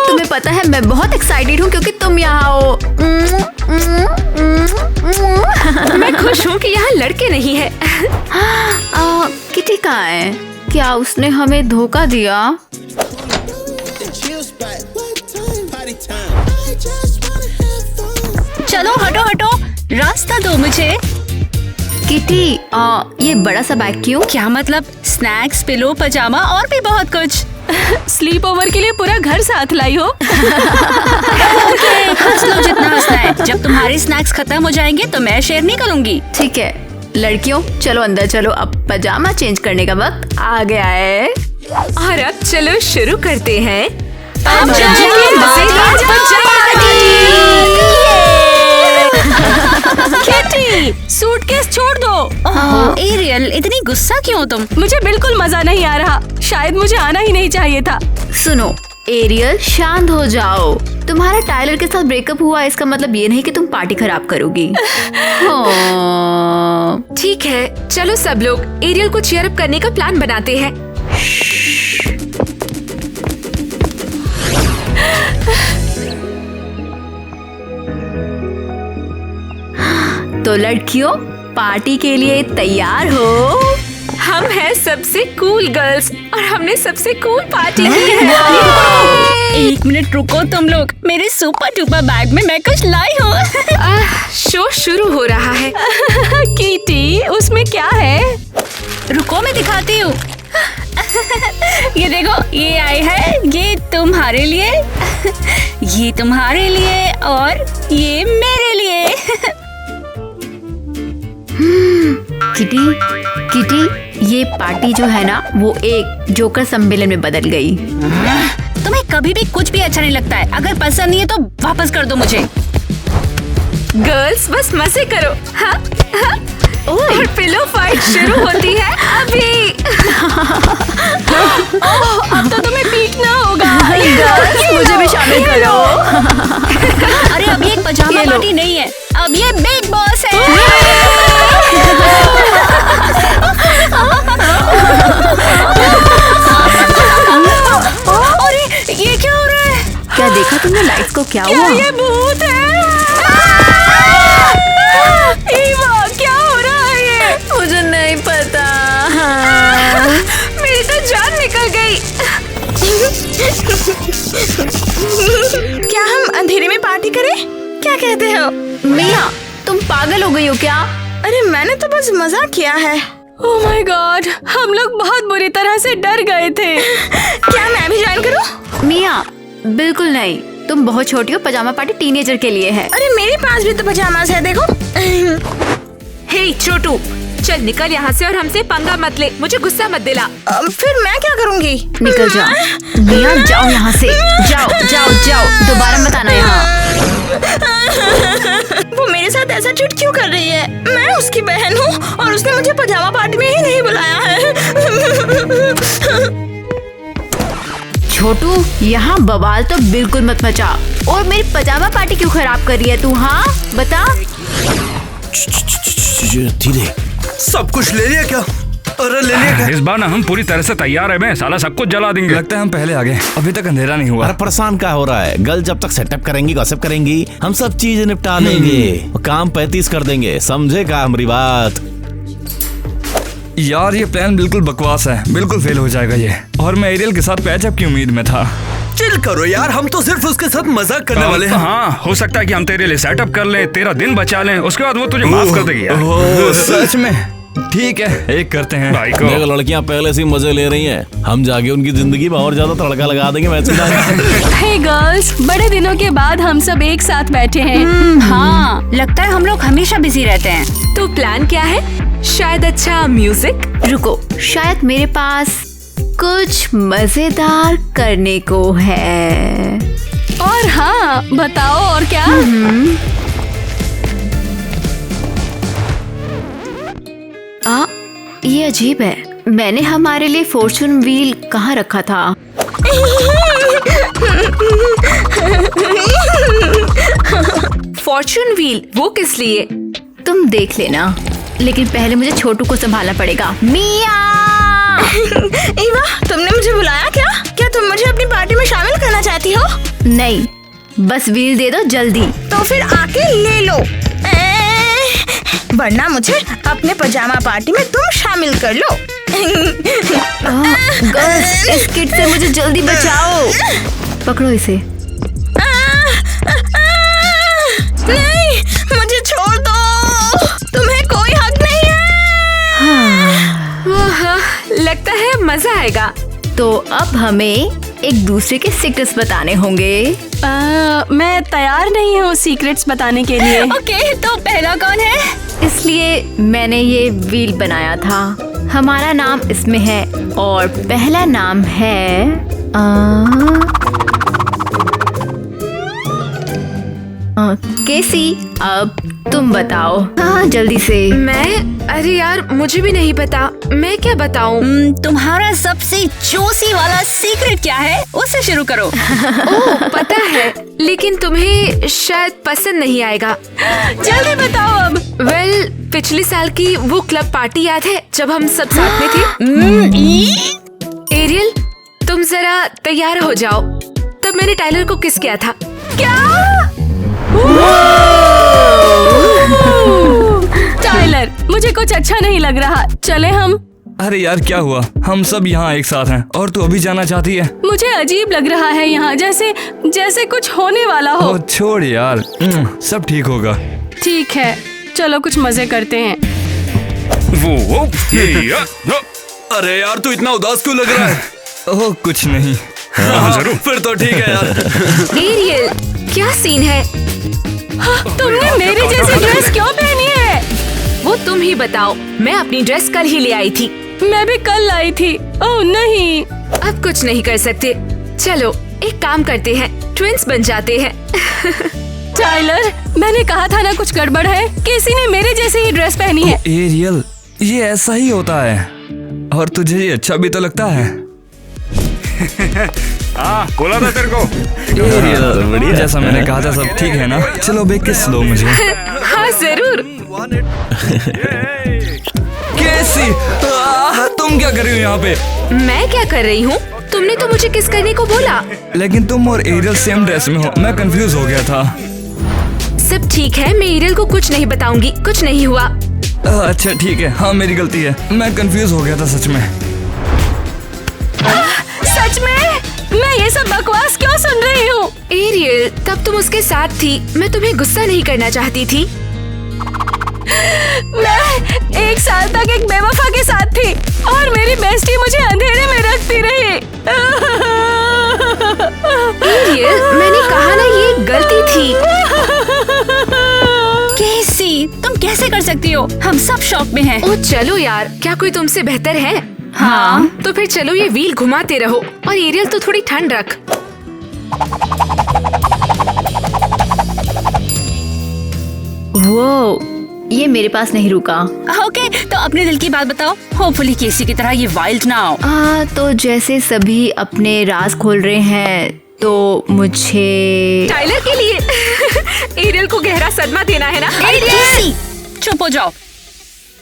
तुम्हें पता है मैं बहुत एक्साइटेड हूँ क्योंकि तुम यहाँ हो। मैं खुश हूँ कि यहाँ लड़के नहीं है। किटी कहाँ है? क्या उसने हमें धोखा दिया? चलो हटो हटो, रास्ता दो मुझे। किटी ये बड़ा सा बैग क्यों? क्या मतलब? स्नैक्स, पिलो, पजामा और भी बहुत कुछ। स्लीप ओवर के लिए पूरा घर साथ लाई हो। हंस लो जितना हंसना है। जब तुम्हारे स्नैक्स खत्म हो जाएंगे तो मैं शेयर नहीं करूंगी। ठीक है लड़कियों, चलो अंदर चलो, अब पजामा चेंज करने का वक्त आ गया है। और अब चलो शुरू करते हैं किटी, सूटकेस छोड़ दो। एरियल, इतनी गुस्सा क्यों तुम? मुझे बिल्कुल मजा नहीं आ रहा। शायद मुझे आना ही नहीं चाहिए था। सुनो एरियल, शांत हो जाओ। तुम्हारा टायलर के साथ ब्रेकअप हुआ, इसका मतलब ये नहीं कि तुम पार्टी खराब करोगी। ठीक है, चलो सब लोग एरियल को चीयर अप करने का प्लान बनाते हैं। तो लड़कियों, पार्टी के लिए तैयार हो? हम हैं सबसे कूल गर्ल्स और हमने सबसे कूल पार्टी की है। एक मिनट रुको तुम लोग, मेरे सुपर डुपर बैग में मैं कुछ लाई हूँ। शो शुरू हो रहा है। कीटी, उसमें क्या है? रुको मैं दिखाती हूँ। ये देखो, ये आई है, ये तुम्हारे लिए, ये तुम्हारे लिए और ये मेरे लिए। किटी, किटी, ये पार्टी जो है ना वो एक जोकर सम्मेलन में बदल गई। तुम्हें कभी भी कुछ भी अच्छा नहीं लगता है। अगर पसंद नहीं है तो वापस कर दो मुझे। गर्ल्स बस मजे करो। हाँ? हाँ? और पिलो फाइट शुरू होती है अभी। अब तो तुम्हें पीटना होगा। मुझे भी शामिल करो। अरे अब ये एक पजामा पार्टी नहीं है, अब ये बिग बॉस है। अरे ये क्या हो रहा है? क्या देखा तुमने लाइट्स को? क्या हुआ? ये भूत है। ईवा, क्या हो रहा है ये? मुझे नहीं पता। मेरी तो जान निकल गई। क्या हम अंधेरे में पार्टी करें? क्या कहते हो? मिया, तुम पागल हो गई हो क्या? अरे मैंने तो बस मजाक किया है। ओह माय गॉड, हम लोग बहुत बुरी तरह से डर गए थे। क्या मैं भी ज्वाइन करूं? मिया, बिल्कुल नहीं। तुम बहुत छोटी हो, पजामा पार्टी टीनेजर के लिए है। अरे मेरे पास भी तो पजामास है, देखो। हे छोटू, चल निकल यहाँ से और हमसे पंगा मत ले। मुझे गुस्सा मत दिला। फिर मैं क्या करूँगी? निकल जाओ। मिया जाओ यहाँ से, जाओ जाओ जाओ, दोबारा मत आना यहाँ। वो मेरे साथ ऐसा ट्रीट क्यों कर रही है? मैं उसकी बहन हूँ और उसने मुझे पजामा पार्टी में ही नहीं बुलाया है। छोटू, यहाँ बवाल तो बिल्कुल मत मचा। और मेरी पजामा पार्टी क्यों खराब कर रही है तू? हाँ बता। धीरे, सब कुछ ले लिया क्या? अरे ले लिया क्या? इस बार ना हम पूरी तरह से तैयार है। मैं साला सब कुछ जला देंगे। लगता है हम पहले आ गए, अभी तक अंधेरा नहीं हुआ। अरे परेशान क्या हो रहा है? गर्ल जब तक सेटअप करेंगी, गॉसिप करेंगी, हम सब चीज निपटा लेंगे। काम 35 कर देंगे, समझे का हमारी बात? यार ये प्लान बिल्कुल बकवास है, बिल्कुल फेल हो जाएगा ये। और मैं एरियल के साथ पैचअप की उम्मीद में था। चिल करो यार, हम तो सिर्फ उसके साथ मजाक करने वाले हैं। हाँ, हो सकता है कि हम तेरे लिए सेटअप कर लें, तेरा दिन बचा लें, उसके बाद वो तुझे माफ कर देगी यार। ओह, सच में? ठीक है, एक करते हैं। भाई को देखो लड़कियां पहले से ही मजे ले रही हैं, हम जाके उनकी जिंदगी में और ज्यादा तड़का लगा देंगे। वैसे हे गर्ल्स, बड़े दिनों के बाद हम सब एक साथ बैठे हैं। हाँ, लगता है हम लोग हमेशा बिजी रहते हैं। तो प्लान क्या है? शायद अच्छा म्यूजिक। रुको, शायद मेरे पास कुछ मजेदार करने को है। और हाँ, बताओ और क्या? ये अजीब है। मैंने हमारे लिए फॉर्चून व्हील कहाँ रखा था? Fortune wheel? वो किस लिए? तुम देख लेना। लेकिन पहले मुझे छोटू को संभालना पड़ेगा। मिया ईवा, तुमने मुझे बुलाया क्या? क्या तुम मुझे अपनी पार्टी में शामिल करना चाहती हो? नहीं, बस व्हील दे दो जल्दी। तो फिर आके ले लो, वरना मुझे अपने पजामा पार्टी में तुम शामिल कर लो। गर्ल्स, इस किड से मुझे जल्दी बचाओ। पकड़ो इसे। नहीं, मुझे छोड़ दो, तुम्हें कोई हक नहीं है। लगता है मजा आएगा। तो अब हमें एक दूसरे के सीक्रेट्स बताने होंगे। मैं तैयार नहीं हूँ सीक्रेट्स बताने के लिए। ओके, तो पहला कौन है? इसलिए मैंने ये व्हील बनाया था। हमारा नाम इसमें है और पहला नाम है केसी। अब तुम बताओ। हाँ, जल्दी से। अरे यार, मुझे भी नहीं पता, मैं क्या बताऊं? तुम्हारा सबसे जोशी वाला सीक्रेट क्या है? उससे शुरू करो। ओह, पता है, लेकिन तुम्हें शायद पसंद नहीं आएगा। जल्दी बताओ अब। वेल, पिछले साल की वो क्लब पार्टी याद है जब हम सब साथ में थे? एरियल, तुम जरा तैयार हो जाओ। तब मैंने टाइलर को किस किया था। क्या? टाइलर, मुझे कुछ अच्छा नहीं लग रहा, चले हम। अरे यार क्या हुआ, हम सब यहाँ एक साथ हैं और तू अभी जाना चाहती है? मुझे अजीब लग रहा है यहाँ, जैसे कुछ होने वाला हो। ओ छोड़ यार, सब ठीक होगा। ठीक है, चलो कुछ मजे करते हैं। वो अरे यार तू इतना उदास क्यों लग रहा है? ओह कुछ नहीं। जरूर। फिर तो ठीक है यार। एरियल, क्या सीन है? तुमने मेरी जैसी ड्रेस क्यों पहनी है? वो तुम ही बताओ, मैं अपनी ड्रेस कल ही ले आई थी। मैं भी कल लाई थी। ओह नहीं। अब कुछ नहीं कर सकते। चलो एक काम करते हैं, ट्विंस बन जाते हैं। टाइलर, मैंने कहा था ना कुछ गड़बड़ है। किसी ने मेरे जैसी ही ड्रेस पहनी है। एरियल, ये ऐसा ही होता है और तुझे ये अच्छा भी तो लगता है। हाँ, बोला था तेरे को। एरियल, जैसा मैंने कहा था सब ठीक है ना? चलो बेक किस लो मुझे। हाँ जरूर। कैसी? तुम क्या कर रही हो यहाँ पे? मैं क्या कर रही हूँ? तुमने तो मुझे किस करने को बोला। लेकिन तुम और एरियल सेम ड्रेस में हो, मैं कंफ्यूज हो गया था। सब ठीक है, मैं एरियल को कुछ नहीं बताऊंगी, कुछ नहीं हुआ। अच्छा ठीक है, हाँ मेरी गलती है, मैं कंफ्यूज हो गया था सच में। सच में? मैं ये सब बकवास क्यों सुन रही हूँ? एरियल, तब तुम उसके साथ थी, मैं तुम्हें गुस्सा नहीं करना चाहती थी। मैं 1 साल तक एक बेवफा के साथ थी और मेरी बेस्टी मुझे अंधेरे में रखती रही। एरियल, मैंने कहा ना ये गलती थी। कैसी? तुम कैसे कर सकती हो? हम सब शॉक में हैं। ओ चलो यार, क्या कोई तुमसे बेहतर है? हाँ। तो फिर चलो ये व्हील घुमाते रहो और एरियल तो थोड़ी ठंड रख। वो ये मेरे पास नहीं रुका। ओके, तो अपने दिल की बात बताओ। होपफुली केसी की तरह ये वाइल्ड ना हो। तो जैसे सभी अपने राज खोल रहे हैं तो मुझे टाइलर के लिए एरियल को गहरा सदमा देना है ना। केसी, चुप हो जाओ।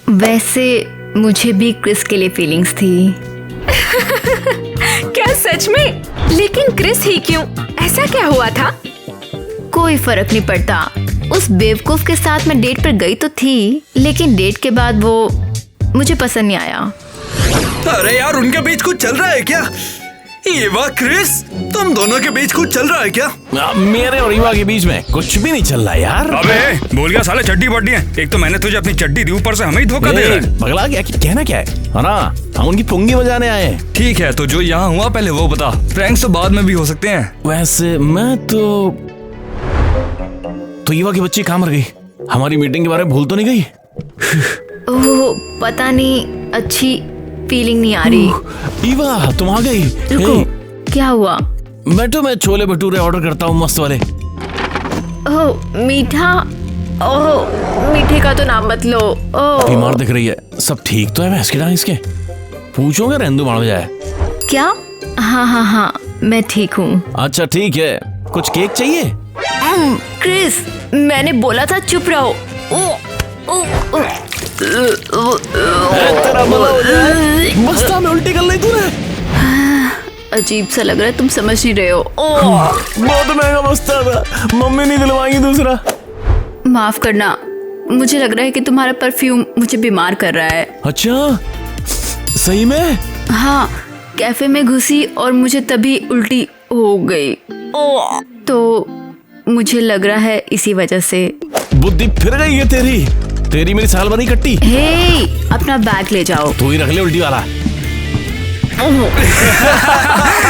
वैसे मुझे भी क्रिस के लिए फीलिंग्स थी। क्या सच में? लेकिन क्रिस ही क्यों? ऐसा क्या हुआ था? कोई फर्क नहीं पड़ता। उस बेवकूफ के साथ मैं डेट पर गई तो थी, लेकिन डेट के बाद वो मुझे पसंद नहीं आया। अरे यार, उनके बीच कुछ चल रहा है क्या? ईवा, क्रिस, तुम दोनों के बीच कुछ चल रहा है क्या? मेरे और ईवा के बीच में कुछ भी नहीं चल रहा यार। अबे बोल गया साले, चड्डी बड्डी है। एक तो मैंने तुझे अपनी चड्डी दी, ऊपर से हमें ही धोखा दे रहा है। पगला गया कि कहना क्या है ना? हम उनकी पुंगी बजाने आए हैं। ठीक है, तो जो यहाँ हुआ पहले वो बता। प्रैंक्स तो बाद में भी हो सकते हैं। वैसे मैं तो ईवा की बच्ची कहाँ मर गई? हमारी मीटिंग के बारे में भूल तो नहीं गई? ओह पता नहीं, अच्छी फीलिंग नहीं आ रही। ईवा तुम आ गई। रुको, क्या हुआ? बैठो, मैं छोले भटूरे ऑर्डर करता हूँ मस्त वाले। ओह मीठा। ओह मीठे का तो नाम मत लो। ओह बीमार दिख रही है। सब ठीक तो है भैंस के डांस इसके? पूछोगे रेंदू मार जाए। क्या? हाँ हाँ हाँ, मैं ठीक हूँ। अच्छा ठीक है, कुछ केक चाहिए? क्रिस, मैंने बोला था चुप रहो। तेरा भला हो जाए। बस्ता में उल्टी कर ली तूने। अजीब सा लग रहा है, तुम समझ नहीं रहे हो। बहुत महंगा बस्ता था, मम्मी नहीं दिलवाएंगी दूसरा। माफ करना, मुझे लग रहा है कि तुम्हारा परफ्यूम मुझे बीमार कर रहा है। अच्छा, सही में? हाँ, कैफे में घुसी और मुझे तभी उल्टी हो गई। तो मुझे लग रहा है इसी वजह से। बुद्धि फिर गई है तेरी मेरी साल भरी कट्टी। हे, अपना बैग ले जाओ। तू ही रख ले उल्टी वाला।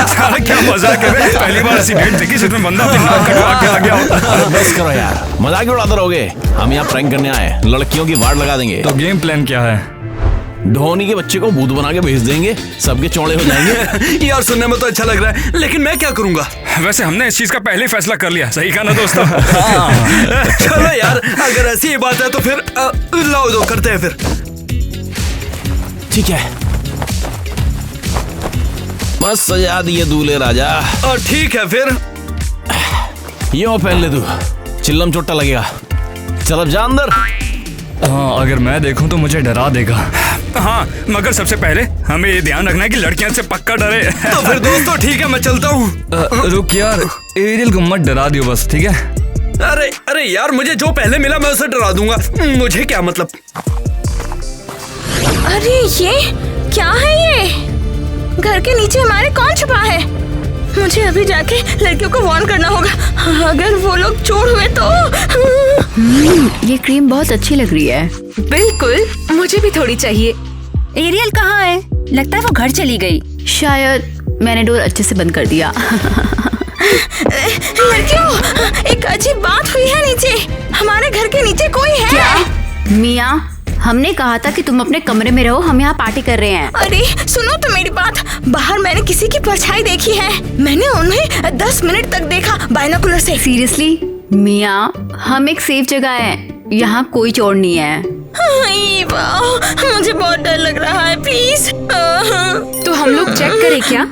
साला क्या मजाक कर रहे हैं? पहली बार ऐसी भेंट देखी जिसमें बंदा अपनी नाक कटवा के आ गया हो। बस करो यार, मजाक क्यों उड़ाते रहोगे? हम यहाँ प्रैंक करने आए, लड़कियों की वार्ड लगा देंगे। तो गेम प्लान क्या है? धोनी के बच्चे को भूत बना के भेज देंगे, सबके चौड़े हो जाएंगे। यार सुनने में तो अच्छा लग रहा है, लेकिन मैं क्या करूंगा? वैसे हमने इस चीज का पहले ही फैसला कर लिया, सही कहा ना दोस्तों? चलो यार, अगर ऐसी ही बात है तो फिर लाओ दो करते हैं फिर। ठीक है, बस सजा दिए दूल्हे राजा। और ठीक है फिर। यो पहन ले तू, चिल्लम चोट्टा लगेगा। चल अब जा अंदर। हाँ, अगर मैं देखूं तो मुझे डरा देगा। हाँ, मगर सबसे पहले हमें ये ध्यान रखना है कि लड़कियां से पक्का डरे। तो फिर दोस्तों ठीक है, मैं चलता हूँ। रुक यार, एरियल को मत डरा दियो बस, ठीक है? अरे यार, मुझे जो पहले मिला मैं उसे डरा दूंगा, मुझे क्या मतलब। अरे ये क्या है? ये घर के नीचे हमारे कौन छुपा है? मुझे अभी जाके लड़कियों को वार्न करना होगा, अगर वो लोग चोर हुए तो। ये क्रीम बहुत अच्छी लग रही है। बिल्कुल, मुझे भी थोड़ी चाहिए। एरियल कहाँ है? लगता है वो घर चली गई। शायद मैंने डोर अच्छे से बंद कर दिया। लड़कियों, एक अजीब बात हुई है नीचे। हमारे घर के नीचे कोई है। क्या? मियाँ, हमने कहा था कि तुम अपने कमरे में रहो, हम यहाँ पार्टी कर रहे हैं। अरे सुनो तो मेरी बात, बाहर मैंने किसी की परछाई देखी है। मैंने उन्हें 10 मिनट तक देखा बाइनोकुलर से। सीरियसली? मियाँ, हम एक सेफ जगह है, यहाँ कोई चोर नहीं है। मुझे बहुत डर लग रहा है, प्लीज। तो हम लोग चेक करें क्या?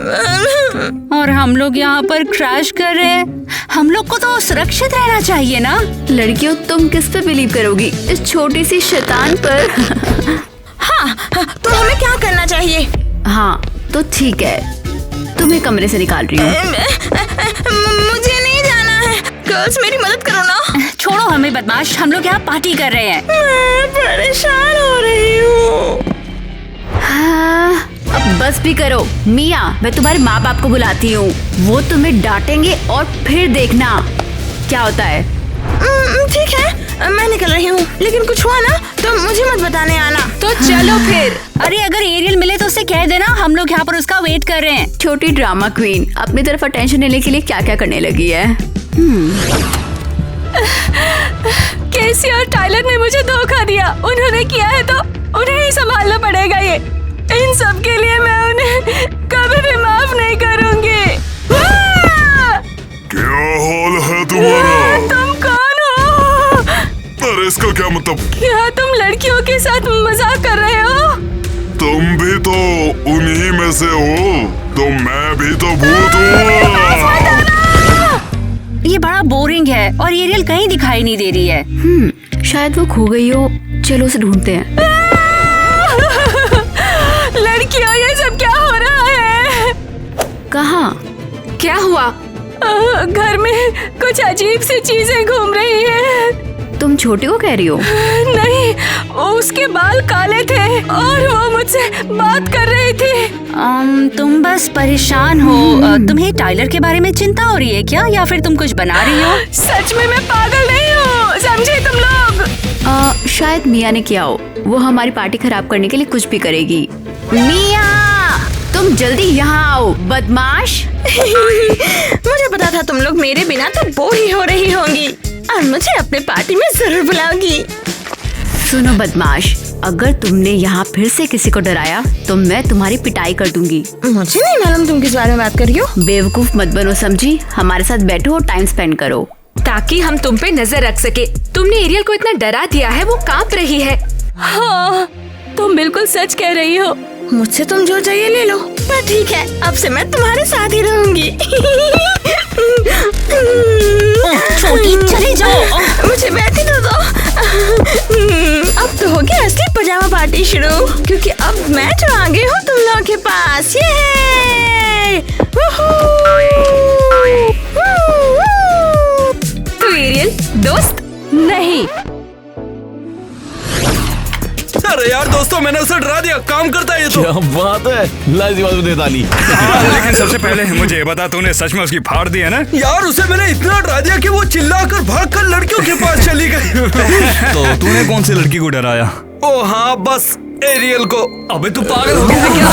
और हम लोग यहाँ पर क्रैश कर रहे हैं। हम लोग को तो सुरक्षित रहना चाहिए ना। लड़कियों, तुम किस पे बिलीव करोगी? इस छोटी सी शैतान पर? हाँ, तो हमें क्या करना चाहिए? हाँ, तो ठीक है, तुम्हें कमरे से निकाल रही हूँ। मुझे नहीं जाना है। गर्ल्स, मेरी मदद करो ना। छोड़ो हमें बदमाश, हम लोग यहाँ पार्टी कर रहे हैं। मैं परेशान हो रही हूँ। हाँ, अब बस भी करो। मियाँ, मैं तुम्हारे माँ बाप को बुलाती हूँ, वो तुम्हें डांटेंगे और फिर देखना क्या होता है। ठीक है, मैं निकल रही हूँ, लेकिन कुछ हुआ ना तो मुझे मत बताने आना। तो चलो फिर। अरे अगर एरियल मिले तो उसे कह देना हम लोग यहाँ पर उसका वेट कर रहे हैं। छोटी ड्रामा क्वीन अपनी तरफ अटेंशन लेने के लिए क्या क्या करने लगी है। केसी और टाइलर ने मुझे धोखा दिया। उन्होंने किया है तो उन्हें ही संभालना पड़ेगा। ये इन सब के लिए मैं उन्हें कभी भी माफ नहीं करूंगी। क्या हाल है तुम्हारा? तुम कौन हो? अरे इसका क्या मतलब? क्या तुम लड़कियों के साथ मजाक कर रहे हो? तुम भी तो उन्हीं में से हो, तो मैं भी तो भूत हूँ। ये बड़ा बोरिंग है और एरियल कहीं दिखाई नहीं दे रही है। शायद वो खो गई हो, चलो उसे ढूंढते हैं। लड़कियों, ये सब क्या हो रहा है? कहाँ? क्या हुआ? घर में कुछ अजीब सी चीजें घूम रही हैं। तुम छोटी को कह रही हो? नहीं, उसके बाल काले थे और वो मुझसे बात कर रही थी। तुम बस परेशान हो। तुम्हें टाइलर के बारे में चिंता हो रही है क्या, या फिर तुम कुछ बना रही हो? सच में मैं पागल नहीं हूँ, समझे तुम लोग? शायद मिया ने किया हो, वो हमारी पार्टी खराब करने के लिए कुछ भी करेगी। मिया, तुम जल्दी यहाँ आओ, बदमाश। मुझे पता था तुम लोग मेरे बिना तो बोर ही हो रही होंगी और मुझे अपने पार्टी में जरूर बुलाओगी। सुनो बदमाश, अगर तुमने यहाँ फिर से किसी को डराया तो मैं तुम्हारी पिटाई कर दूंगी। मुझे नहीं मालूम तुम किस बारे में बात कर रही हो। बेवकूफ मत बनो, समझी? हमारे साथ बैठो और टाइम स्पेंड करो, ताकि हम तुम पे नजर रख सके। तुमने एरियल को इतना डरा दिया है, वो कांप रही है। हाँ, तुम बिल्कुल सच कह रही हो। मुझसे तुम जो चाहिए ले लो, पर ठीक है, अब से मैं तुम्हारे साथ ही रहूंगी। छोटी, चले जाओ। मुझे बैठने तो दो। अब तो हो गया असली पजामा पार्टी शुरू, क्योंकि अब मैं तो आ गई हूँ तुम लोगों के पास। ये तो एरियल दोस्त नहीं। अरे यार दोस्तों, मैंने उसे डरा दिया, काम करता है ये तो। क्या बात है, लाइजी बात दे ताली। लेकिन सबसे पहले मुझे ये बता, तूने सच में उसकी फाड़ दी है ना? यार उसे मैंने इतना डरा दिया कि वो चिल्लाकर भागकर लड़कियों के पास चली गई। तो तूने कौन सी लड़की को डराया? ओ हाँ, बस एरियल को। अबे तू पागल हो गया क्या?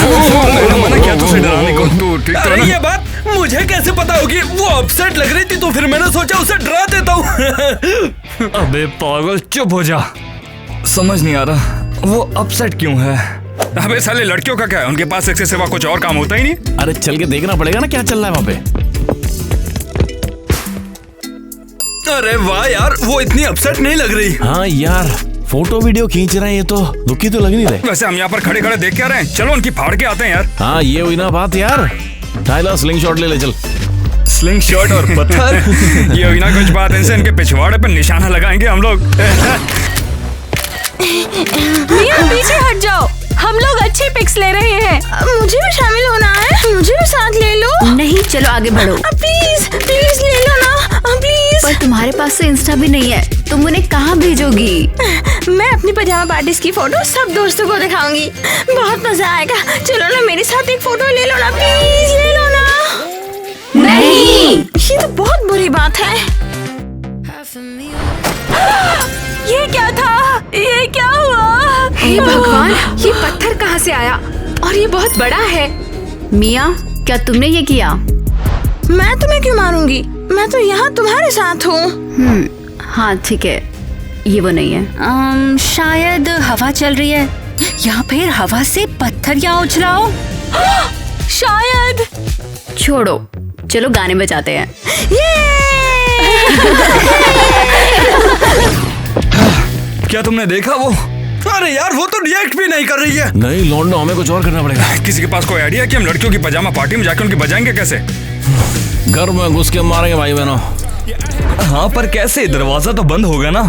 मैंने मना किया तुझे डराने को। तू ठीक तो अरे है ये बात मुझे कैसे पता होगी? वो अपसेट लग रही थी तो फिर मैंने सोचा उसे डरा देता हूँ। अबे पागल, चुप हो जा। समझ नहीं आ रहा वो अपसेट क्यों है। अबे साले, लड़कियों का क्या है? उनके पास इसके सिवा कुछ और काम होता ही नहीं। अरे चल के देखना पड़ेगा ना क्या चल रहा है वहाँ पे। अरे वाह यार, वो इतनी अपसेट नहीं लग रही। हाँ यार, फोटो वीडियो खींच रहे हैं, ये तो दुखी तो लग नहीं रहे। वैसे हम यहाँ पर खड़े खड़े देख क्या रहे हैं? चलो उनकी फाड़ के आते हैं यार। हाँ ये हुई ना बात यार। टाइलर स्लिंग शॉट ले ले चल। स्लिंग शॉट और पत्थर ये हुई ना कुछ बात। इनसे इनके पिछवाड़े पर निशाना लगाएंगे हम लोग। मिया पीछे हट जाओ, हम लोग अच्छे पिक्स ले रहे हैं। मुझे भी शामिल होना है, मुझे भी साथ ले लो। नहीं, चलो आगे बढ़ो। प्लीज प्लीज ले लो ना, प्लीज। पर तुम्हारे पास तो इंस्टा भी नहीं है, तुम उन्हें कहाँ भेजोगी? मैं अपनी पजामा पार्टीज की फोटो सब दोस्तों को दिखाऊंगी, बहुत मजा आएगा। चलो ना मेरे साथ एक फोटो ले लो ना, प्लीज ले लो ना। नहीं, ये तो बहुत बुरी बात है। ये क्या था? ये क्या हुआ? हे भगवान, ये पत्थर कहाँ से आया? और ये बहुत बड़ा है। मिया क्या तुमने ये किया? मैं तुम्हें क्यों मारूंगी? मैं तो यहाँ तुम्हारे साथ हूँ। हाँ ठीक है, ये वो नहीं है। शायद हवा चल रही है या फिर हवा से पत्थर यहाँ उछला हो। शायद। छोड़ो, चलो गाने बजाते हैं। क्या तुमने देखा वो? अरे यार, वो तो रिएक्ट भी नहीं कर रही है। नहीं लौंडो, हमें कुछ और करना पड़ेगा। किसी के पास कोई आइडिया है कि हम लड़कियों की पजामा पार्टी में जाकर उनकी बजाएंगे कैसे? घर में घुस के मारेंगे भाई बहनों। हाँ पर कैसे? दरवाजा तो बंद होगा ना।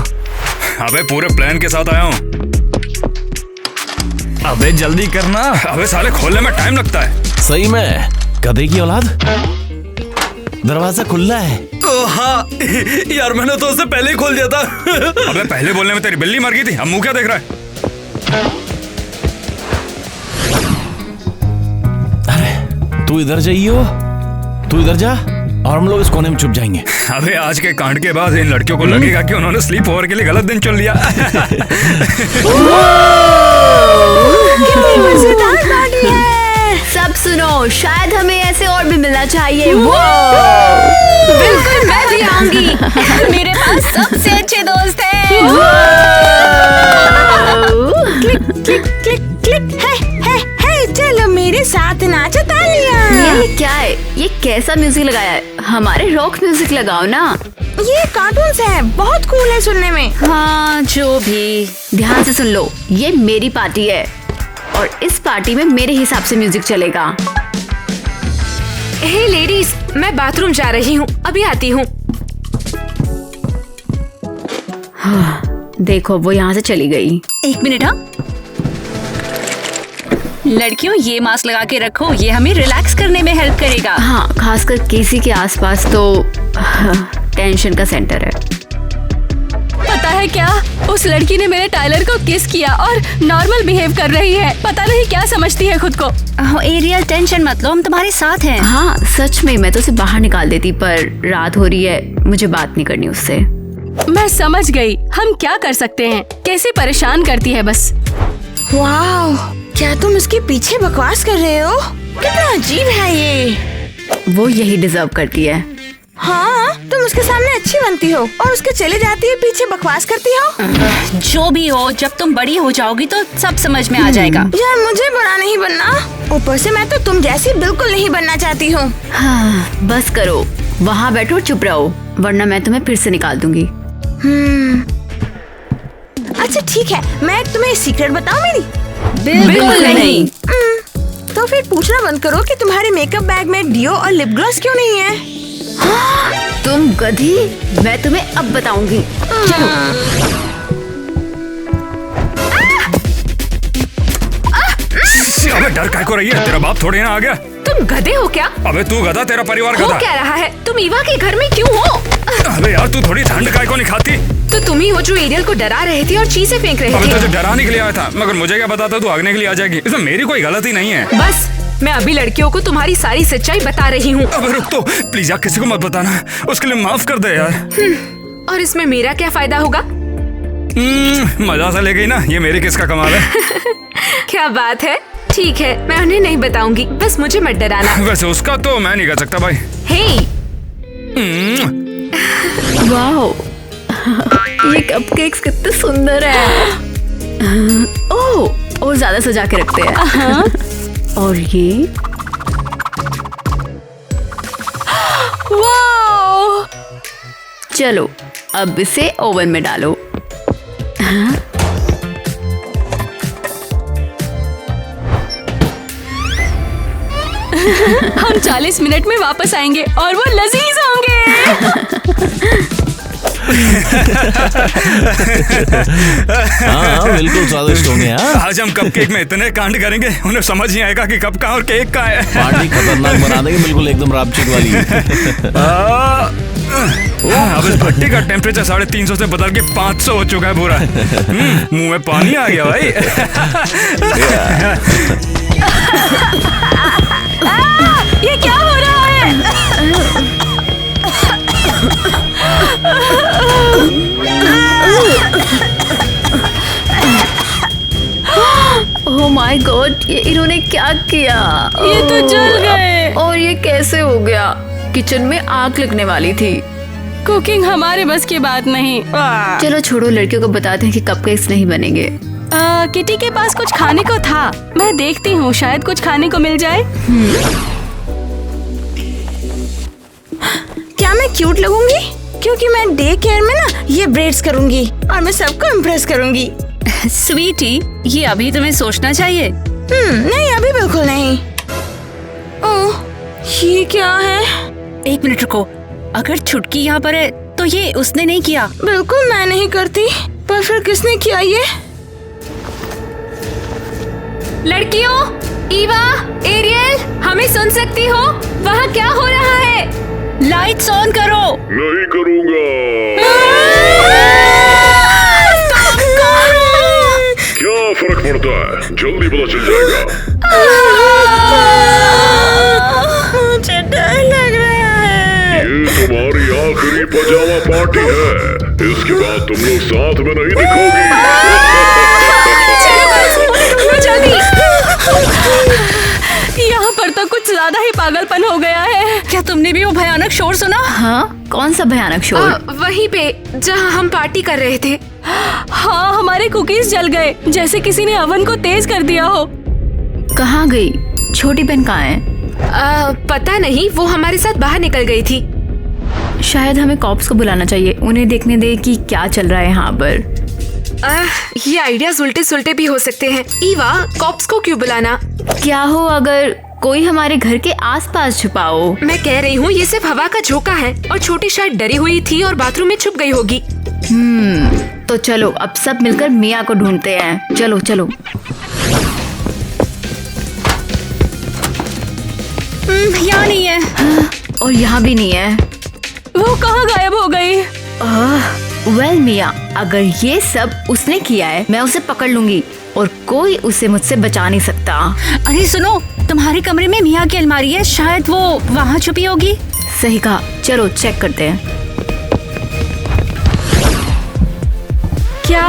अबे पूरे प्लान के साथ आया हूँ। अबे जल्दी करना। अबे साले, खोलने में टाइम लगता है। सही में गधे की औलाद। दरवाजा खुला है। ओ हाँ यार, मैंने तो उससे पहले ही खोल दिया था। अबे पहले बोलने में तेरी बिल्ली मर गई थी, अब मुंह क्या देख रहा है? अरे तू इधर जाइयो, तू इधर जा और हम लोग इस कोने में छुप जाएंगे। अबे आज के कांड के बाद इन लड़कियों को लगेगा कि उन्होंने स्लीप ओवर के लिए गलत दिन चुन लिया। कितनी मजेदार पार्टी है। सब सुनो, शायद हमें ऐसे और भी मिलना चाहिए। वो बिल्कुल, मैं भी आऊंगी। मेरे पास सबसे अच्छे दोस्त हैं। Click click click click. है, चलो मेरे साथ नाचो, तालियां। ये क्या है? ये कैसा म्यूजिक लगाया है? हमारे रॉक म्यूजिक लगाओ ना। ये कार्टून्स है, बहुत कूल है सुनने में। हाँ जो भी, ध्यान से सुन लो, ये मेरी पार्टी है और इस पार्टी में मेरे हिसाब से म्यूजिक चलेगा। हे लेडीज, मैं बाथरूम जा रही हूँ, अभी आती हूँ। हाँ, देखो वो यहाँ से चली गई। एक मिनट। हाँ लड़कियों, ये मास्क लगा के रखो, ये हमें रिलैक्स करने में हेल्प करेगा। हाँ, खासकर केसी के आसपास तो टेंशन का सेंटर है। पता है क्या, उस लड़की ने मेरे टाइलर को किस किया और नॉर्मल बिहेव कर रही है। पता नहीं क्या समझती है खुद को। एरियल, टेंशन मत लो, हम तुम्हारे साथ हैं। हाँ सच में, मैं तो उसे बाहर निकाल देती, पर रात हो रही है, मुझे बात नहीं करनी उससे। मैं समझ गई, हम क्या कर सकते हैं। कैसे परेशान करती है बस। वाओ, क्या तुम उसके पीछे बकवास कर रहे हो? कितना अजीब है ये। वो यही डिजर्व करती है। हाँ, तुम उसके सामने अच्छी बनती हो और उसके चले जाती है पीछे बकवास करती हो। जो भी हो, जब तुम बड़ी हो जाओगी तो सब समझ में आ जाएगा। यार मुझे बड़ा नहीं बनना, ऊपर से मैं तो तुम जैसी बिल्कुल नहीं बनना चाहती हूँ। हाँ, बस करो, वहाँ बैठो और चुप रहो, वरना मैं तुम्हें फिर से निकाल दूंगी। अच्छा ठीक है, मैं तुम्हें सीक्रेट बताऊँ मेरी? बिल्कुल नहीं। तो फिर पूछना बंद करो कि तुम्हारे मेकअप बैग में डियो और लिप ग्लॉस क्यों नहीं है। तुम गधी, मैं तुम्हें अब बताऊंगी। चलो। डर काय को रही है? तेरा बाप थोड़ी ना आ गया। तुम गधे हो क्या? अबे तू गधा, तेरा परिवार हो गधा। क्या रहा है? तुम ईवा के घर में क्यों हो? अबे यार तू थोड़ी ठंड काय को नहीं खाती? तो तुम ही हो जो एरियल को डरा रहे थे और चीजें फेंक रहे अबे थे। तुझे डराने के लिए आया था, मगर मुझे क्या बताता तू भागने के लिए आ जाएगी। इसमें मेरी कोई गलती नहीं है। बस मैं अभी लड़कियों को तुम्हारी सारी सच्चाई बता रही हूँ। अबे रुक तो, प्लीज यार किसी को मत बताना, उसके लिए माफ कर दे यार। और इसमें मेरा क्या फायदा होगा? मजा सा ले गई ना, ये मेरे किसका कमाल है। क्या बात है, ठीक है मैं उन्हें नहीं बताऊंगी, बस मुझे मत डराना। वैसे उसका तो मैं नहीं कर सकता भाई। हे वाओ, ये कपकेक्स कितने सुंदर है। ओह, और ज्यादा सजा के रखते हैं। और ये वाओ, चलो अब इसे ओवन में डालो। हम 40 मिनट में वापस आएंगे और वो लजीज होंगे। हाँ बिल्कुल स्वादिष्ट होंगे। हाँ आज हम कपकेक में इतने कांड करेंगे, उन्हें समझ नहीं आएगा कि कप कहाँ और केक कहाँ है। पार्टी खतरनाक बना देंगे, बिल्कुल एकदम रापचिक वाली। अब इस भट्टी का टेम्परेचर 350 से बदल के 500 हो चुका है पूरा। मुंह में पानी आ गया भाई। ये क्या हो रहा है? ओह माय गॉड, ये इन्होंने क्या किया? ये तो जल गए। और ये कैसे हो गया? किचन में आग लगने वाली थी। कुकिंग हमारे बस की बात नहीं। चलो छोड़ो, लड़कियों को बताते हैं कि कपकेक्स नहीं बनेंगे। किटी के पास कुछ खाने को था, मैं देखती हूँ शायद कुछ खाने को मिल जाए। क्या मैं क्यूट लगूंगी? क्योंकि मैं डे केयर में ना ये ब्रेड्स करूंगी और मैं सबको इम्प्रेस करूंगी। स्वीटी, ये अभी तुम्हें सोचना चाहिए। नहीं अभी बिल्कुल नहीं। ओह, ये क्या है? एक मिनट रुको, अगर छुटकी यहाँ पर है तो ये उसने नहीं किया। बिल्कुल मैं नहीं करती, पर फिर किसने किया ये? लड़कियों, ईवा, एरियल, हमें सुन सकती हो? वहाँ क्या हो रहा है? लाइट्स ऑन करो। नहीं करूंगा। क्या फर्क पड़ता है, जल्दी पता चल जाएगा। मुझे डर लग रहा है। ये तुम्हारी आखिरी पजामा पार्टी है, इसके बाद तुम लोग साथ में नहीं दिखोगी। यहाँ पर तो कुछ ज्यादा ही पागलपन हो गया है। क्या तुमने भी वो भयानक शोर सुना? हाँ, कौन सा भयानक शोर? वहीं पे जहाँ हम पार्टी कर रहे थे। हाँ, हमारे कुकीज जल गए, जैसे किसी ने अवन को तेज कर दिया हो। कहाँ गई? छोटी बहन कहाँ है? पता नहीं, वो हमारे साथ बाहर निकल गई थी। शायद हमें कॉप्स को बुलाना चाहिए, उन्हें देखने दे कि क्या चल रहा है यहाँ पर। ये आइडियाज उल्टे सुल्टे भी हो सकते हैं। ईवा, कॉप्स को क्यों बुलाना? क्या हो अगर कोई हमारे घर के आसपास छुपाओ? मैं कह रही हूँ ये सिर्फ हवा का झोंका है और छोटी शायद डरी हुई थी और बाथरूम में छुप गई होगी। तो चलो अब सब मिलकर मिया को ढूंढते हैं। चलो चलो। यहाँ नहीं है। और यहाँ भी नहीं है। वो कहाँ गायब हो गई? वेल मिया, अगर ये सब उसने किया है, मैं उसे पकड़ लूंगी और कोई उसे मुझसे बचा नहीं सकता। अरे सुनो, तुम्हारे कमरे में मिया की अलमारी है, शायद वो वहाँ छुपी होगी। सही कहा, चलो चेक करते हैं। क्या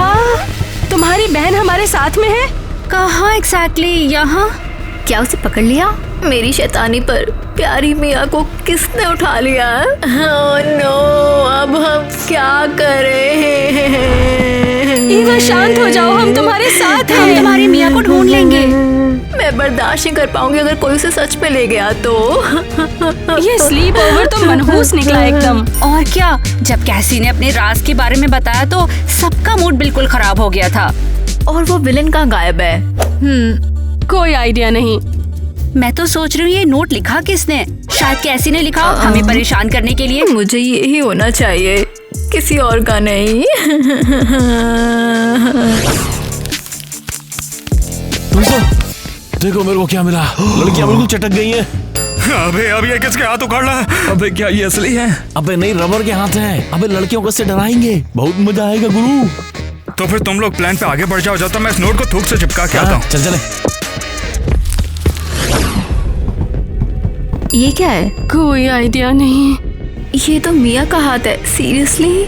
तुम्हारी बहन हमारे साथ में है? कहाँ एग्जैक्टली? यहाँ? क्या उसे पकड़ लिया? मेरी शैतानी पर प्यारी मिया को किसने उठा लिया? ओह नो, अब हम क्या करें? ईवा शांत हो जाओ, हम तुम्हारे साथ हैं। हम तुम्हारी मिया को ढूंढ लेंगे। मैं बर्दाश्त नहीं कर पाऊंगी अगर कोई उसे सच में ले गया तो। ये स्लीप ओवर तो मनहूस निकला एकदम। और क्या, जब कैसी ने अपने राज के बारे में बताया तो सबका मूड बिल्कुल खराब हो गया था। और वो विलन कहाँ गायब है? कोई आइडिया नहीं। मैं तो सोच रही हूँ ये नोट लिखा किसने? शायद कैसी ने लिखा हमें परेशान करने के लिए। मुझे यही होना चाहिए, किसी और का नहीं। देखो मेरे को क्या मिला, लड़कियां बिल्कुल चटक गई हैं। अबे अब ये किसके हाथ उखाड़ रहा है? अबे क्या ये असली है? अबे नहीं, रबर के हाथ हैं। अबे लड़कियों को इससे डराएंगे, बहुत मजा आएगा गुरु। तो फिर तुम लोग प्लान पे आगे बढ़ जाओ, जाता मैं इस नोट को थूक से चिपका के आता हूँ। चल चले। ये क्या है? कोई आइडिया नहीं। ये तो मिया का हाथ है। Seriously?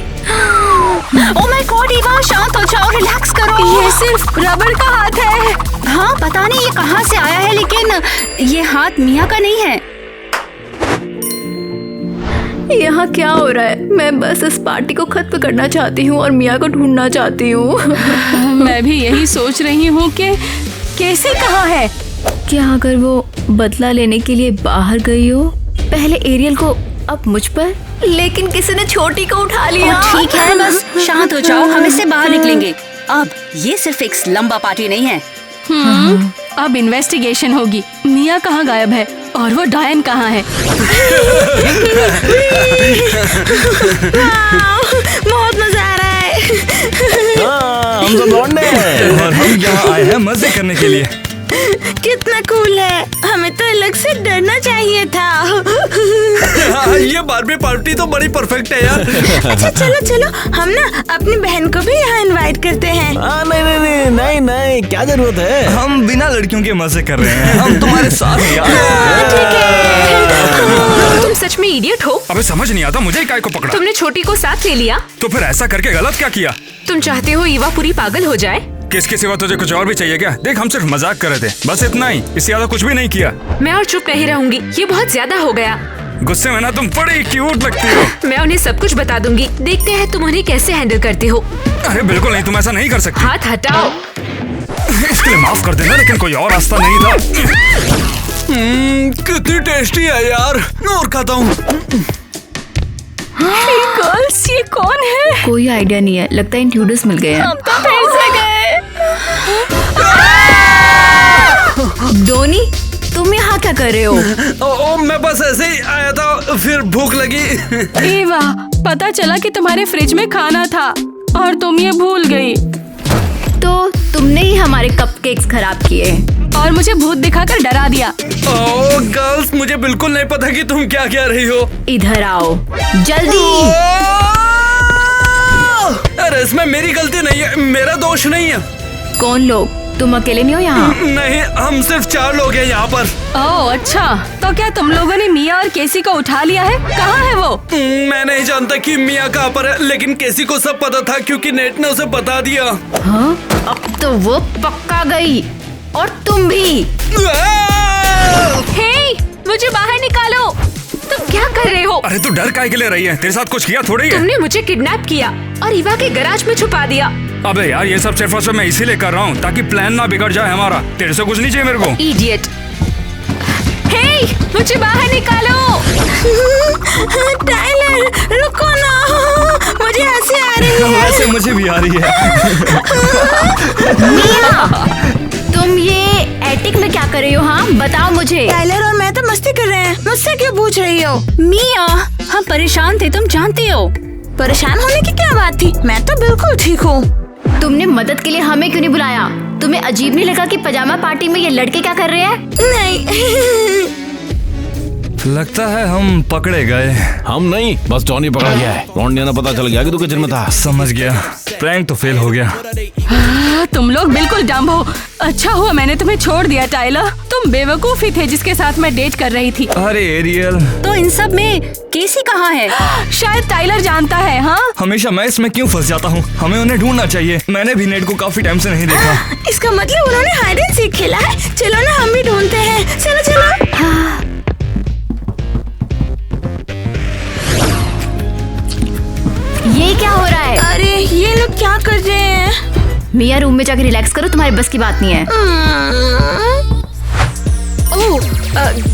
Oh my God Eva, शांत हो जाओ, रिलैक्स करो। ये सिर्फ रबर का हाथ है। हाँ, पता नहीं ये कहाँ से आया है, लेकिन ये हाथ मिया का नहीं है। यहाँ क्या हो रहा है? मैं बस इस पार्टी को खत्म करना चाहती हूँ और मिया को ढूंढना चाहती हूँ। मैं भी यही सोच रही हूँ कि कैसे कहाँ है। क्या अगर वो बदला लेने के लिए बाहर गई हो? पहले एरियल को, अब मुझ पर, लेकिन किसी ने छोटी को उठा लिया। ठीक है, बस शांत हो जाओ, हम इससे बाहर निकलेंगे। अब ये सिर्फ एक लंबा पार्टी नहीं है। अब इन्वेस्टिगेशन होगी। मिया कहाँ गायब है और वो डायन कहाँ है? बहुत मजा आ रहा है। हम तो लौटने हैं। और हम यहाँ आए हैं मजे करने के लिए। कितना कूल है। हमें तो अलग से डरना चाहिए था। ये बारबी पार्टी तो बड़ी परफेक्ट है यार। अच्छा चलो चलो, हम ना अपनी बहन को भी यहाँ इनवाइट करते हैं। नहीं नहीं नहीं नहीं नहीं, क्या जरूरत है? हम बिना लड़कियों के मजे कर रहे हैं, हम तुम्हारे साथ हैं यार। तुम सच में इडियट हो? अबे समझ नहीं आता, मुझे काय को पकड़ा? तुमने छोटी को साथ ले लिया। तो फिर ऐसा करके गलत क्या किया? तुम चाहते हो ईवा पूरी पागल हो जाए? किसके सिवा तुझे कुछ और भी चाहिए क्या? देख, हम सिर्फ मजाक कर रहे थे, बस इतना ही, इससे ज्यादा कुछ भी नहीं किया। मैं और चुप नहीं रहूंगी, ये बहुत ज्यादा हो गया। गुस्से में ना तुम बड़ी क्यूट लगती हो। मैं उन्हें सब कुछ बता दूंगी, देखते हैं तुम उन्हें कैसे हैंडल करते हो। अरे बिल्कुल नहीं, तुम ऐसा नहीं कर सकती। हाथ हटाओ। इसके लिए माफ कर देना, लेकिन कोई और रास्ता नहीं था। कितनी टेस्टी है यार, और खाता हूँ। गर्ल्स, ये कौन है? कोई आइडिया नहीं है, लगता है इंट्रूडर्स मिल गए हैं। हम तो फिर से गए। डोनी, तुम यहाँ क्या कर रहे हो? मैं बस ऐसे ही आया था, फिर भूख लगी। ईवा, पता चला कि तुम्हारे फ्रिज में खाना था और तुम ये भूल गई। तो तुमने ही हमारे कपकेक्स खराब किए और मुझे भूत दिखाकर डरा दिया। ओह गर्ल्स, मुझे बिल्कुल नहीं पता कि तुम क्या कह रही हो। इधर आओ जल्दी। अरे इसमें मेरी गलती नहीं है, मेरा दोष नहीं है। कौन लोग? तुम अकेले नहीं हो यहाँ? नहीं, हम सिर्फ 4 लोग हैं यहाँ पर। ओह अच्छा, तो क्या तुम लोगों ने मिया और केसी को उठा लिया है? कहाँ है वो? मैं नहीं जानता कि मिया कहाँ पर है, लेकिन केसी को सब पता था क्योंकि नेट ने उसे बता दिया। हाँ? अब तो वो पक्का गई, और तुम भी। हे, मुझे बाहर निकालो। तुम क्या कर रहे हो? अरे तू डर काहे के लिए रही है? तेरे साथ कुछ किया थोड़ी है। तुमने मुझे किडनैप किया और ईवा के गैराज में छुपा दिया। अबे यार, ये सब सिर्फ और सिर्फ मैं इसीलिए कर रहा हूँ ताकि प्लान ना बिगड़ जाए हमारा। तेरे से कुछ नहीं चाहिए मेरे को। इडियट। हे, मुझे बाहर निकालो। टाइलर, रुको ना, मुझे हंसी आ रही है। वैसे मुझे भी आ रही है। तुम ये एटिक में क्या कर रही हो? हाँ बताओ मुझे। टाइलर और मैं तो मस्ती कर रहे हैं, मुझसे क्यों पूछ रही हो? मिया, हम परेशान थे, तुम जानती हो। परेशान होने की क्या बात थी? मैं तो बिल्कुल ठीक हूँ। तुमने मदद के लिए हमें क्यों नहीं बुलाया? तुम्हें अजीब नहीं लगा कि पजामा पार्टी में ये लड़के क्या कर रहे हैं? नहीं। लगता है हम पकड़े गए। हम नहीं, बस जॉनी पकड़ गया है। लौंडिया ने पता चल गया कि तू किचन में था। समझ गया, प्रैंक तो फेल हो गया। तुम लोग बिल्कुल डम्ब हो। अच्छा हुआ मैंने तुम्हें छोड़ दिया टाइलर, तुम बेवकूफ ही थे जिसके साथ मैं डेट कर रही थी। अरे एरियल, तो इन सब में केसी कहाँ है? शायद टाइलर जानता है। हाँ, हमेशा मैं इसमें क्यों फंस जाता हूँ? हमें उन्हें ढूंढना चाहिए। मैंने भी नेट को काफी टाइम से नहीं देखा। इसका मतलब उन्होंने हाइड एंड सीक खेला है। चलो ना, हम भी ढूंढते हैं। चलो चलो। ये क्या हो रहा है? अरे ये लोग क्या कर रहे हैं? मिया, रूम में जाकर रिलैक्स करो, तुम्हारे बस की बात नहीं है। ओह,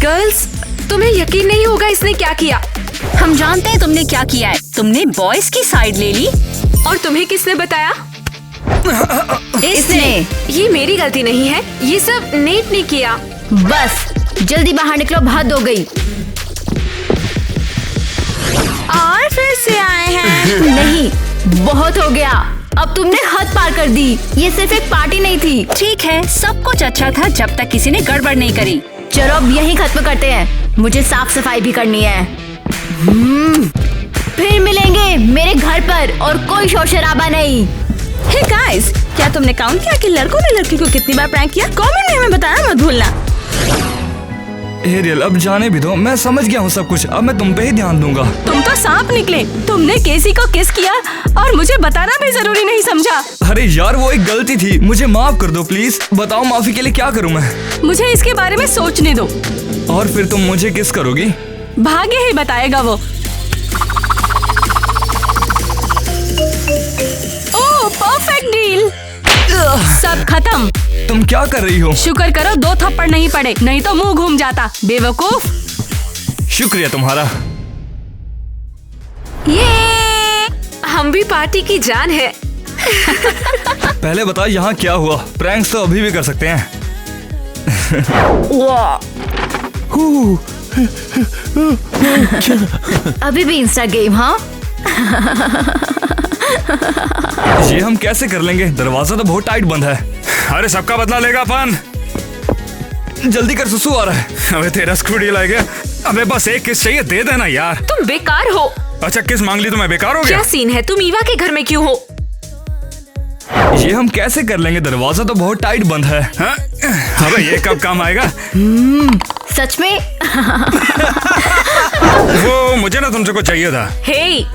गर्ल्स, तुम्हें यकीन नहीं होगा इसने क्या किया। हम जानते हैं तुमने क्या किया है। तुमने बॉयज की साइड ले ली। और तुम्हें किसने बताया? इसने। ये मेरी गलती नहीं है, ये सब नेट ने किया। बस जल्दी बाहर निकलो, हद हो गई। और फिर से आए हैं। नहीं, बहुत हो गया। अब तुमने हद पार कर दी। ये सिर्फ एक पार्टी नहीं थी। ठीक है, सब कुछ अच्छा था जब तक किसी ने गड़बड़ नहीं करी। चलो अब यही खत्म करते हैं, मुझे साफ सफाई भी करनी है। फिर मिलेंगे मेरे घर पर और कोई शोर शराबा नहीं। हे गाइस, क्या तुमने काउंट किया कि लड़कों ने लड़की को कितनी बार प्रैंक किया? कमेंट में हमें बताना मत भूलना। एरियल अब जाने भी दो, मैं समझ गया हूँ सब कुछ। अब मैं तुम पे ही ध्यान दूंगा। तुम तो सांप निकले। तुमने केसी को किस किया और मुझे बताना भी जरूरी नहीं समझा। अरे यार वो एक गलती थी, मुझे माफ कर दो प्लीज। बताओ माफी के लिए क्या करूँ मैं? मुझे इसके बारे में सोचने दो। और फिर तुम मुझे किस करोगी? भाग्य ही बताएगा वो। ओह परफेक्ट डील। सब खत्म। तुम क्या कर रही हो? शुक्र करो 2 थप्पड़ नहीं पड़े, नहीं तो मुंह घूम जाता बेवकूफ। शुक्रिया तुम्हारा। ये हम भी पार्टी की जान है। पहले बता यहाँ क्या हुआ? प्रैंक्स तो अभी भी कर सकते हैं। अभी भी इंस्टा गेम? हाँ ये हम कैसे कर लेंगे? दरवाजा तो बहुत टाइट बंद है। अरे सबका बदला लेगा अपन। जल्दी कर, सुसु आ रहा है। अबे तेरा स्कूटी लाएगा। अबे बस एक किस चाहिए, दे देना यार। तुम बेकार हो। अच्छा किस मांग ली तो मैं बेकार हो गया? क्या सीन है? तुम ईवा के घर में क्यों हो? ये हम कैसे कर लेंगे? दरवाजा तो बहुत टाइट बंद है। हाँ? अबे ये कब काम आएगा? सच में? वो मुझे ना तुमसे कुछ चाहिए था। हे